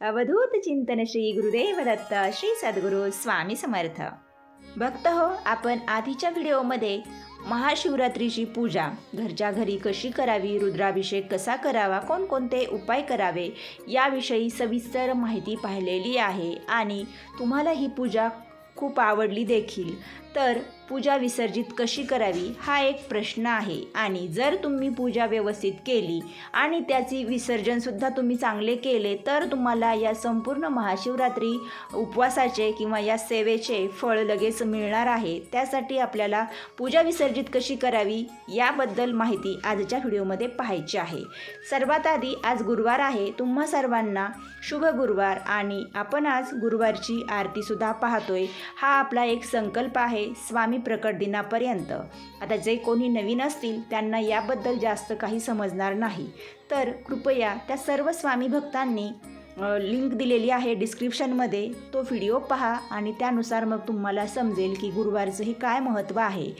अवधूत चिंतन श्री गुरुदेव दत्त श्री सद्गुरू स्वामी समर्थ. भक्त हो, आपण आधीच्या व्हिडिओमध्ये महाशिवरात्रीची पूजा घरच्या घरी कशी करावी, रुद्राभिषेक कसा करावा, कोणकोणते उपाय करावे याविषयी सविस्तर माहिती पाहिलेली आहे आणि तुम्हाला ही पूजा खूप आवडली देखील. तर पूजा विसर्जित कशी करावी हा एक प्रश्न आहे आणि जर तुम्ही पूजा व्यवस्थित केली आणि त्याची विसर्जनसुद्धा तुम्ही चांगले केले तर तुम्हाला या संपूर्ण महाशिवरात्री उपवासाचे किंवा या सेवेचे फळ लगेच मिळणार आहे. त्यासाठी आपल्याला पूजा विसर्जित कशी करावी याबद्दल माहिती आजच्या व्हिडिओमध्ये पाहायची आहे. सर्वात आधी आज गुरुवार आहे. तुम्हा सर्वांना शुभ गुरुवार आणि आपण आज गुरुवारची आरतीसुद्धा पाहतोय. हा आपला एक संकल्प आहे स्वामी प्रकट दिनापर्यंत. आता जे कोणी नवीन असतील त्यांना याबद्दल जास्त काही समजणार नाही, तर कृपया त्या सर्व स्वामी भक्तांनी लिंक दिलेली आहे डिस्क्रिप्शनमध्ये, तो व्हिडिओ पहा आणि त्यानुसार मग तुम्हाला समजेल की गुरुवारचं हे काय महत्त्व आहे.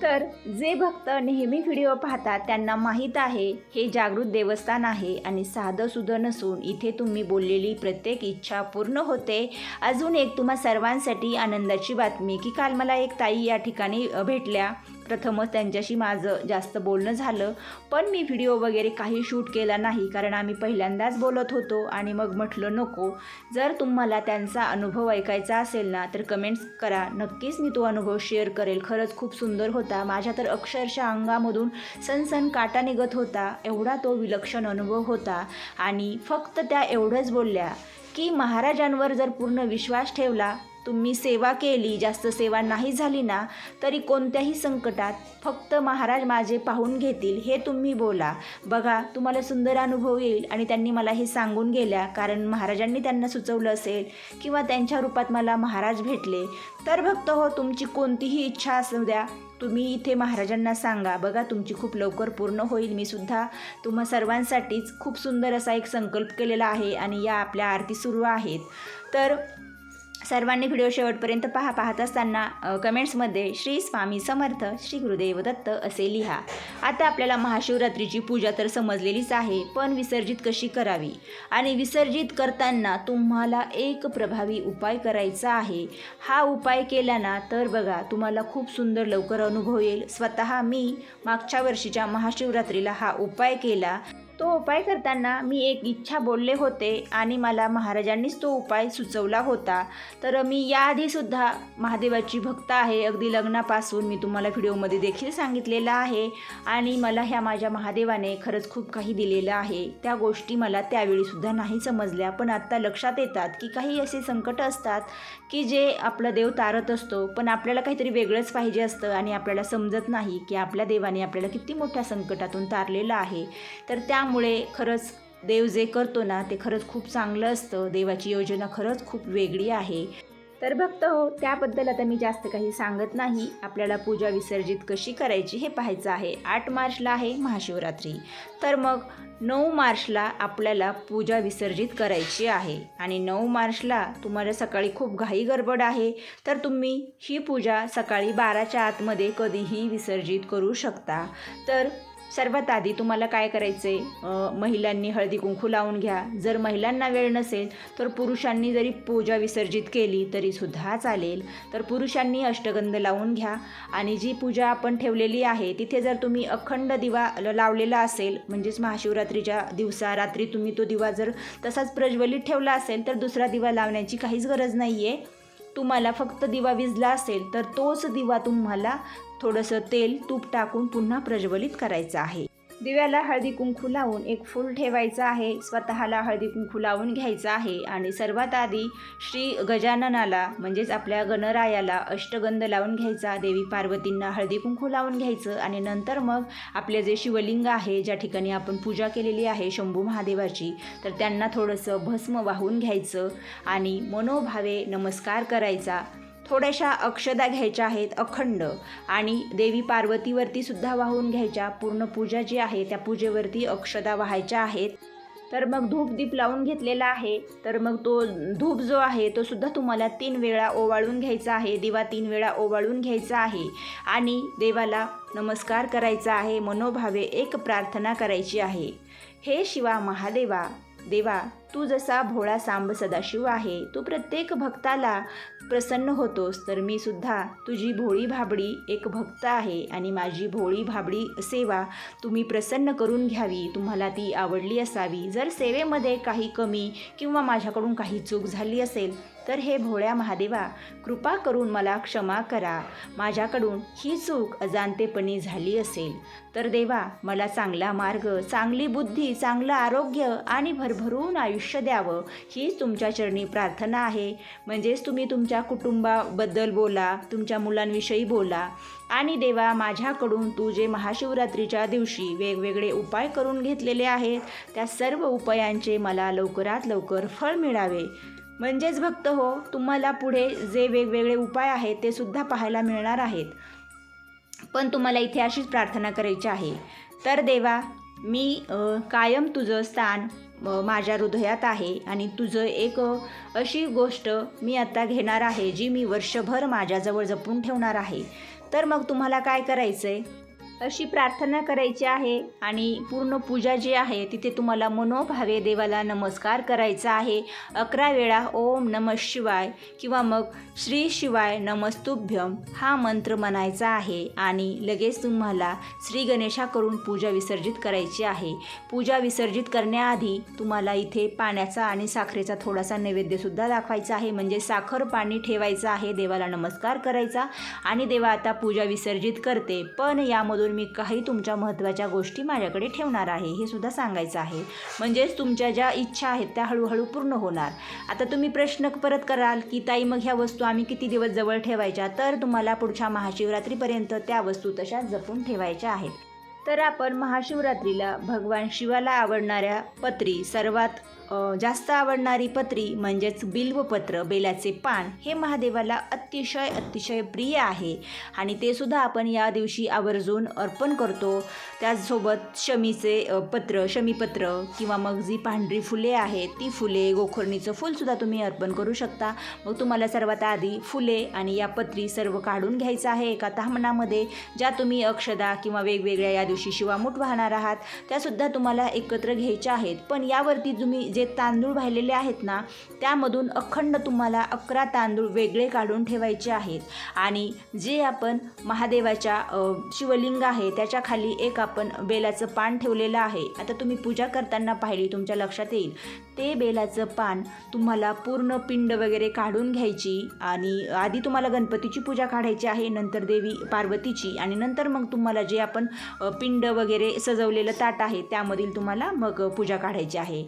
तर जे भक्त नेहमी व्हिडिओ पाहतात त्यांना माहीत आहे हे जागृत देवस्थान आहे आणि साधं सुद्धा नसून इथे तुम्ही बोललेली प्रत्येक इच्छा पूर्ण होते. अजून एक तुम्हा सर्वांसाठी आनंदाची बातमी की काल मला एक ताई या ठिकाणी भेटल्या. प्रथमच त्यांच्याशी माझं जास्त बोलणं झालं, पण मी व्हिडिओ वगैरे काही शूट केला नाही कारण आम्ही पहिल्यांदाच बोलत होतो आणि मग म्हटलं नको. जर तुम्हाला त्यांचा अनुभव ऐकायचा असेल ना तर कमेंट्स करा, नक्कीच मी तो अनुभव शेअर करेल. खरंच खूप सुंदर होता. माझ्या तर अक्षरशः अंगामधून सनसन काटा निघत होता, एवढा तो विलक्षण अनुभव होता. आणि फक्त त्या एवढंच बोलल्या की महाराजांवर जर पूर्ण विश्वास ठेवला, तुम्ही सेवा केली, जास्त सेवा नाही झाली ना तरी कोणत्याही संकटात फक्त महाराज माझे पाहून घेतील हे तुम्ही बोला. बघा तुम्हाला सुंदर अनुभव येईल. आणि त्यांनी मला हे सांगून गेल्या कारण महाराजांनी त्यांना सुचवलं असेल किंवा त्यांच्या रूपात मला महाराज भेटले. तर भक्त हो, तुमची कोणतीही इच्छा असू द्या, तुम्ही इथे महाराजांना सांगा. बघा तुमची खूप लवकर पूर्ण होईल. मी सुद्धा तुम्हा सर्वांसाठीच खूप सुंदर असा एक संकल्प केलेला आहे आणि या आपल्या आरती सुरू आहेत. तर सर्वांनी व्हिडिओ शेवटपर्यंत पाहत असताना कमेंट्समध्ये श्री स्वामी समर्थ श्री गुरुदेव दत्त असे लिहा. आता आपल्याला महाशिवरात्रीची पूजा तर समजलेलीच आहे, पण विसर्जित कशी करावी आणि विसर्जित करताना तुम्हाला एक प्रभावी उपाय करायचा आहे. हा उपाय केला ना तर बघा तुम्हाला खूप सुंदर लवकर अनुभव येईल. स्वतः मी मागच्या वर्षीच्या महाशिवरात्रीला हा उपाय केला. तो उपाय करताना मी एक इच्छा बोलले होते आणि मला महाराजांनीच तो उपाय सुचवला होता. तर मी याआधीसुद्धा महादेवाची भक्त आहे, अगदी लग्नापासून मी तुम्हाला व्हिडिओमध्ये देखील सांगितलेलं आहे. आणि मला ह्या माझ्या महादेवाने खरंच खूप काही दिलेलं आहे. त्या गोष्टी मला त्यावेळीसुद्धा नाही समजल्या, पण आत्ता लक्षात येतात की काही असे संकट असतात की जे आपला देव तारत असतो, पण आपल्याला काहीतरी वेगळंच पाहिजे असतं आणि आपल्याला समजत नाही की आपल्या देवाने आपल्याला किती मोठ्या संकटातून तारलेलं आहे. तर त्यामुळे खरंच देव जे करतो ना ते खरंच खूप चांगलं असतं. देवाची योजना खरंच खूप वेगळी आहे. तर भक्त हो, त्याबद्दल आता मी जास्त काही सांगत नाही. आपल्याला पूजा विसर्जित कशी करायची हे पाहायचं आहे. 8 मार्चला आहे महाशिवरात्री, तर मग 9 मार्चला आपल्याला पूजा विसर्जित करायची आहे. आणि 9 मार्चला तुम्हाला सकाळी खूप घाई गडबड आहे, तर तुम्ही ही पूजा सकाळी 12च्या आतमध्ये कधीही विसर्जित करू शकता. तर सर्वात आधी तुम्हाला काय करायचं आहे, महिलांनी हळदी कुंकू लावून घ्या. जर महिलांना वेळ नसेल तर पुरुषांनी जरी पूजा विसर्जित केली तरीसुद्धा चालेल. तर पुरुषांनी अष्टगंध लावून घ्या. आणि जी पूजा आपण ठेवलेली आहे तिथे जर तुम्ही अखंड दिवा लावलेला असेल, म्हणजेच महाशिवरात्रीच्या दिवसा रात्री तुम्ही तो दिवा जर तसाच प्रज्वलित ठेवला असेल तर दुसरा दिवा लावण्याची काहीच गरज नाही आहे. तुम्हाला फक्त दिवा विझला असेल तर तोच दिवा तुम्हाला थोडंसं तेल तूप टाकून पुन्हा प्रज्वलित करायचं आहे. दिव्याला हळदी कुंकू लावून एक फूल ठेवायचं आहे. स्वतःला हळदी कुंकू लावून घ्यायचं आहे. आणि सर्वात आधी श्री गजाननाला म्हणजेच आपल्या गणरायाला अष्टगंध लावून घ्यायचा. देवी पार्वतींना हळदी कुंकू लावून घ्यायचं आणि नंतर मग आपले जे शिवलिंग आहे ज्या ठिकाणी आपण पूजा केलेली आहे शंभू महादेवाची, तर त्यांना थोडंसं भस्म वाहून घ्यायचं आणि मनोभावे नमस्कार करायचा. थोड्याशा अक्षदा घ्यायच्या आहेत अखंड आणि देवी पार्वतीवरती सुद्धा वाहून घ्यायच्या. पूर्ण पूजा जी आहे त्या पूजेवरती अक्षदा वाहायच्या आहेत. तर मग धूप दीप लावून घेतलेला आहे. तर मग तो धूप जो आहे तो सुद्धा तुम्हाला 3 वेळा ओवाळून घ्यायचा आहे. दिवा 3 वेळा ओवाळून घ्यायचा आहे आणि देवाला नमस्कार करायचा आहे. मनोभावे एक प्रार्थना करायची आहे. हे शिवा महादेवा, देवा तू जसा भोळा सांब सदाशिव आहे, तू प्रत्येक भक्ताला प्रसन्न होतोस, तर मी सुद्धा तुझी भोळी भाबडी एक भक्त आहे आणि माझी भोळी भाबडी सेवा तुम्ही प्रसन्न करून घ्यावी, तुम्हाला ती आवडली असावी. जर सेवेमध्ये काही कमी किंवा माझ्याकडून काही चूक झाली असेल तर हे भोळ्या महादेवा कृपा करून मला क्षमा करा. माझ्याकडून ही चूक अजाणतेपणी झाली असेल तर देवा मला चांगला मार्ग, चांगली बुद्धी, चांगलं आरोग्य आणि भरभरून आयुष्य द्यावं, हीच तुमच्या चरणी प्रार्थना आहे. म्हणजेच तुम्ही तुमच्या कुटुंबाबद्दल बोला, तुमच्या मुलांविषयी बोला आणि देवा माझ्याकडून तू जे महाशिवरात्रीच्या दिवशी वेगवेगळे उपाय करून घेतलेले आहेत त्या सर्व उपायांचे मला लवकरात लवकर फळ मिळावे. म्हणजेच भक्त हो, तुम्हाला पुढे जे वेगवेगळे उपाय आहेत ते सुद्धा पाहायला मिळणार आहेत. पण तुम्हाला इथे अशीच प्रार्थना करायची आहे. तर देवा मी कायम तुझं स्थान माझ्या हृदयात आहे आणि तुझं एक अशी गोष्ट मी आता घेणार आहे जी मी वर्षभर माझ्याजवळ जपून ठेवणार आहे. तर मग तुम्हाला काय करायचं आहे, अशी प्रार्थना करायची आहे आणि पूर्ण पूजा जी आहे तिथे तुम्हाला मनोभावे देवाला नमस्कार करायचा आहे. 11 वेळा ओम नमः शिवाय किंवा मग श्री शिवाय नमस्तुभ्यम हा मंत्र म्हणायचा आहे आणि लगेच तुम्हाला श्री गणेशाकडून पूजा विसर्जित करायची आहे. पूजा विसर्जित करण्याआधी तुम्हाला इथे पाण्याचा आणि साखरेचा थोडासा नैवेद्यसुद्धा दाखवायचा आहे. म्हणजे साखर पाणी ठेवायचं आहे, देवाला नमस्कार करायचा आणि देवा आता पूजा विसर्जित करते, पण यामधून मी काही तुमच्या महत्त्वाच्या गोष्टी माझ्याकडे ठेवणार आहे हे सुद्धा सांगायचं आहे. म्हणजेच तुमच्या ज्या इच्छा आहेत त्या हळूहळू पूर्ण होणार. आता तुम्ही प्रश्न परत कराल की ताई मग ह्या वस्तू आम्ही किती दिवस जवळ ठेवायच्या, तर तुम्हाला पुढच्या महाशिवरात्रीपर्यंत त्या वस्तू तशाच जपून ठेवायच्या आहेत. तर आपण महाशिवरात्रीला भगवान शिवाला आवडणाऱ्या पत्री, सर्वात जास्त आवडणारी पत्री म्हणजेच बिल्वपत्र, बेलाचे पान हे महादेवाला अतिशय अतिशय प्रिय आहे आणि ते सुद्धा आपण या दिवशी आवर्जून अर्पण करतो. त्याचसोबत शमीपत्र किंवा मग जी पांढरी फुले आहेत ती फुले, गोखर्णीचं फूलसुद्धा तुम्ही अर्पण करू शकता. मग तुम्हाला सर्वात आधी फुले आणि या पत्री सर्व काढून घ्यायचं आहे एका ताम्हणामध्ये. ज्या तुम्ही अक्षदा किंवा वेगवेगळ्या या दिवशी शिवामूठ वाहणार आहात त्यासुद्धा तुम्हाला एकत्र घ्यायच्या आहेत. पण यावरती तुम्ही जे तांदूळ वाहिलेले आहेत ना त्यामधून अखंड तुम्हाला 11 तांदूळ वेगळे काढून ठेवायचे आहेत आणि जे आपण महादेवाच्या शिवलिंग आहे त्याच्या खाली एक आपण बेलाचं पान ठेवलेलं आहे. आता तुम्ही पूजा करताना पाहिली तुमच्या लक्षात येईल ते बेलाचं पान तुम्हाला पूर्ण पिंड वगैरे काढून घ्यायची आणि आधी तुम्हाला गणपतीची पूजा काढायची आहे, नंतर देवी पार्वतीची आणि नंतर मग तुम्हाला जे आपण पिंड वगैरे सजवलेलं ताट आहे त्यामधील तुम्हाला मग पूजा काढायची आहे.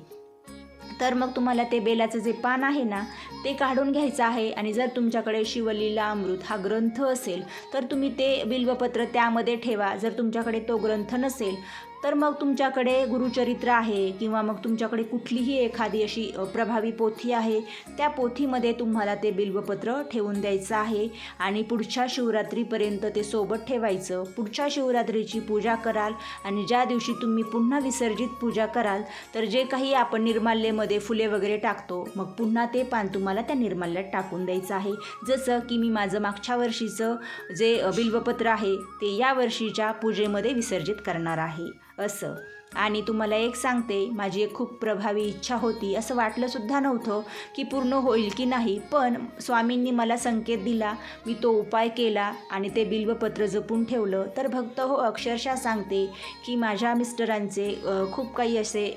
तर मग तुम्हाला ते बेलाचं जे पान आहे ना ते काढून घ्यायचं आहे आणि जर तुमच्याकडे शिवलीला अमृत हा ग्रंथ असेल तर तुम्ही ते बिल्वपत्र त्यामध्ये ठेवा. जर तुमच्याकडे तो ग्रंथ नसेल तर मग तुमच्याकडे गुरुचरित्र आहे किंवा मग तुमच्याकडे कुठलीही एखादी अशी प्रभावी पोथी आहे त्या पोथीमध्ये तुम्हाला ते बिल्वपत्र ठेवून द्यायचं आहे आणि पुढच्या शिवरात्रीपर्यंत ते सोबत ठेवायचं. पुढच्या शिवरात्रीची पूजा कराल आणि ज्या दिवशी तुम्ही पुन्हा विसर्जित पूजा कराल तर जे काही आपण निर्माल्यमध्ये फुले वगैरे टाकतो मग पुन्हा ते पान तुम्हाला त्या निर्माल्यात टाकून द्यायचं आहे. जसं की मी माझं मागच्या वर्षीचं जे बिल्वपत्र आहे ते या वर्षीच्या पूजेमध्ये विसर्जित करणार आहे असं. आणि तुम्हाला एक सांगते, माझी एक खूप प्रभावी इच्छा होती, असं वाटलं सुद्धा नव्हतं की पूर्ण होईल की नाही, पण स्वामींनी मला संकेत दिला, मी तो उपाय केला आणि ते बिल्वपत्र जपून ठेवलं. तर भक्त हो अक्षरशः सांगते की माझ्या मिस्टरांचे खूप काही असे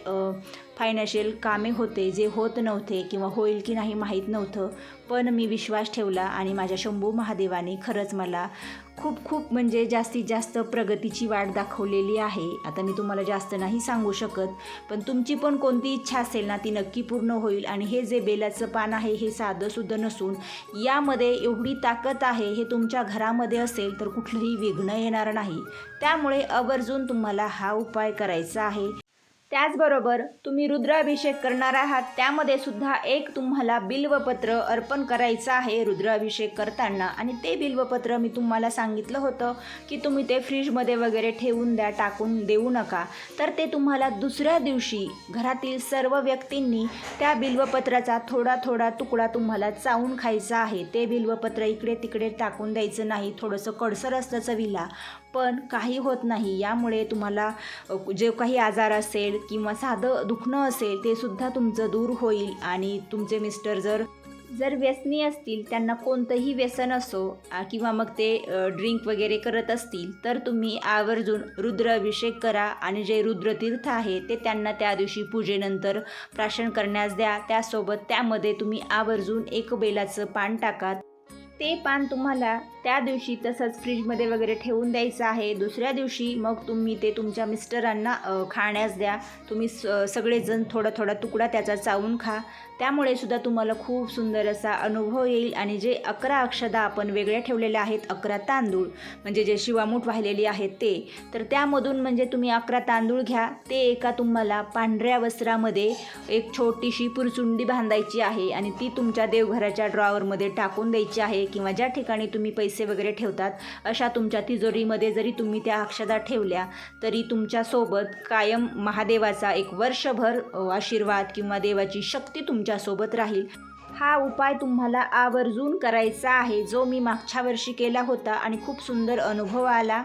फायनान्शियल कामे होते जे होत नव्हते किंवा होईल की नाही माहीत नव्हतं, पण मी विश्वास ठेवला आणि माझ्या शंभू महादेवाने खरंच मला खूप खूप म्हणजे जास्तीत जास्त प्रगतीची वाट दाखवलेली आहे. आता मी तुम्हाला जास्त नाही सांगू शकत, पण तुमची पण कोणती इच्छा असेल ना ती नक्की पूर्ण होईल. आणि हे जे बेलाचं पान आहे हे साधंसुद्धा नसून यामध्ये एवढी ताकद आहे, हे तुमच्या घरामध्ये असेल तर कुठलंही विघ्न येणार नाही. त्यामुळे आवर्जून तुम्हाला हा उपाय करायचा आहे. त्याचबरोबर तुम्ही रुद्राभिषेक करणार आहात त्यामध्ये सुद्धा एक तुम्हाला बिल्वपत्र अर्पण करायचं आहे रुद्राभिषेक करताना. आणि ते बिल्वपत्र मी तुम्हाला सांगितलं होतं की तुम्ही ते फ्रीजमध्ये वगैरे ठेवून द्या, टाकून देऊ नका. तर ते तुम्हाला दुसऱ्या दिवशी घरातील सर्व व्यक्तींनी त्या बिल्वपत्राचा थोडा थोडा तुकडा तुम्हाला चावून खायचा आहे. ते बिल्वपत्र इकडे तिकडे टाकून द्यायचं नाही, थोडंसं कडसर असतं चवीला, पण काही होत नाही. यामुळे तुम्हाला जे काही आजार असेल किंवा साधं दुखणं असेल ते सुद्धा तुमचं दूर होईल. आणि तुमचे मिस्टर जर व्यसनी असतील, त्यांना कोणतंही व्यसन असो किंवा मग ते ड्रिंक वगैरे करत असतील, तर तुम्ही आवर्जून रुद्र अभिषेक करा आणि जे रुद्रतीर्थ आहे ते त्यांना त्या दिवशी पूजेनंतर प्राशन करण्यास द्या. त्यासोबत त्यामध्ये तुम्ही आवर्जून एक बेलाचं पान टाका. ते पान तुम्हाला त्या दिवशी तसंच फ्रीजमध्ये वगैरे ठेवून द्यायचं आहे. दुसऱ्या दिवशी मग तुम्ही ते तुमच्या मिस्टरांना खाण्यास द्या. तुम्ही सगळेजण थोडा थोडा तुकडा त्याचा चावून खा. त्यामुळे सुद्धा तुम्हाला खूप सुंदर असा अनुभव येईल. आणि जे 11 अक्षदा आपण वेगळ्या ठेवलेल्या आहेत, 11 तांदूळ म्हणजे जे शिवामूठ वाहिलेली आहेत ते, तर त्यामधून म्हणजे तुम्ही 11 तांदूळ घ्या. ते एका तुम्हाला पांढऱ्या वस्त्रामध्ये एक छोटीशी पुरचुंडी बांधायची आहे आणि ती तुमच्या देवघराच्या ड्रॉवरमध्ये टाकून द्यायची आहे. किंवा ज्या ठिकाणी तुम्ही पैसे वगैरे ठेवतात अशा तुमच्या तिजोरीमध्ये जरी तुम्ही त्या अक्षदा ठेवल्या तरी तुमच्यासोबत कायम महादेवाचा एक वर्षभर आशीर्वाद किंवा देवाची शक्ती तुमच्यासोबत राहील. हा उपाय तुम्हाला आवर्जून करायचा आहे, जो मी मागच्या वर्षी केला होता आणि खूप सुंदर अनुभव आला.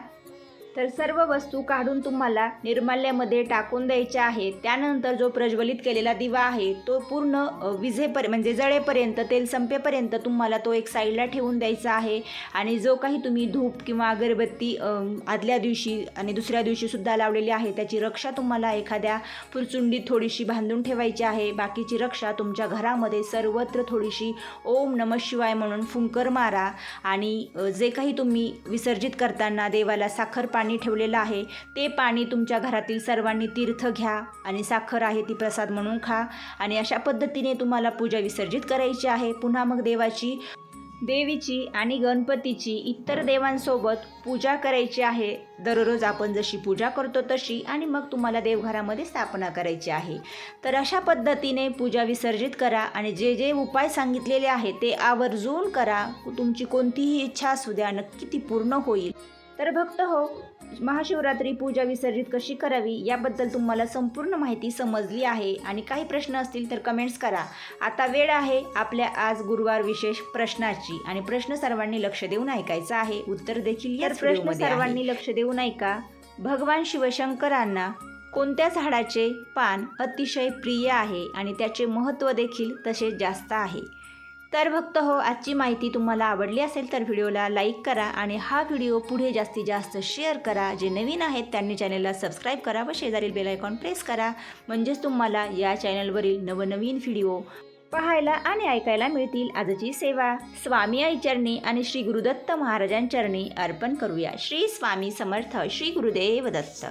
तर सर्व वस्तू काढून तुम्हाला निर्माल्यामध्ये टाकून द्यायच्या आहेत. त्यानंतर जो प्रज्वलित केलेला दिवा आहे तो पूर्ण म्हणजे जळेपर्यंत, तेल संपेपर्यंत तुम्हाला तो एक साईडला ठेवून द्यायचा आहे. आणि जो काही तुम्ही धूप किंवा अगरबत्ती आदल्या दिवशी आणि दुसऱ्या दिवशीसुद्धा लावलेली आहे त्याची रक्षा तुम्हाला एखाद्या पुरचुंडीत थोडीशी बांधून ठेवायची आहे. बाकीची रक्षा तुमच्या घरामध्ये सर्वत्र थोडीशी ओम नमः शिवाय म्हणून फुंकर मारा. आणि जे काही तुम्ही विसर्जित करताना देवाला साखर पाणी ठेवलेलं आहे ते पाणी तुमच्या घरातील सर्वांनी तीर्थ घ्या आणि साखर आहे ती प्रसाद म्हणून खा. आणि अशा पद्धतीने तुम्हाला पूजा विसर्जित करायची आहे. पुन्हा मग देवीची आणि गणपतीची इतर देवांसोबत पूजा करायची आहे. दररोज आपण जशी पूजा करतो तशी. आणि मग तुम्हाला देवघरामध्ये स्थापना करायची आहे. तर अशा पद्धतीने पूजा विसर्जित करा आणि जे जे उपाय सांगितलेले आहे ते आवर्जून करा. तुमची कोणतीही इच्छा असू द्या, नक्की ती पूर्ण होईल. तर भक्त हो, महाशिवरात्री पूजा विसर्जित कशी करावी याबद्दल तुम्हाला संपूर्ण माहिती समजली आहे. आणि काही प्रश्न असतील तर कमेंट्स करा. आता वेळ आहे आपल्या आज गुरुवार विशेष प्रश्नाची. आणि प्रश्न सर्वांनी लक्ष देऊन ऐकायचा आहे. उत्तर देखील याच प्रश्न सर्वांनी लक्ष देऊन ऐका. भगवान शिवशंकरांना कोणत्या झाडाचे पान अतिशय प्रिय आहे आणि त्याचे महत्त्व देखील तसे जास्त आहे? तर भक्त हो, आजची माहिती तुम्हाला आवडली असेल तर व्हिडिओला लाईक करा आणि हा व्हिडिओ पुढे जास्तीत जास्त शेअर करा. जे नवीन आहेत त्यांनी चॅनलला सबस्क्राईब करा व शेजारील बेल आयकॉन प्रेस करा. म्हणजेच तुम्हाला या चॅनलवरील नवनवीन व्हिडिओ पाहायला आणि ऐकायला मिळतील. आजची सेवा स्वामी आईचरणी आणि श्री गुरुदत्त महाराजांचरणी अर्पण करूया. श्री स्वामी समर्थ. श्री गुरुदेव दत्त.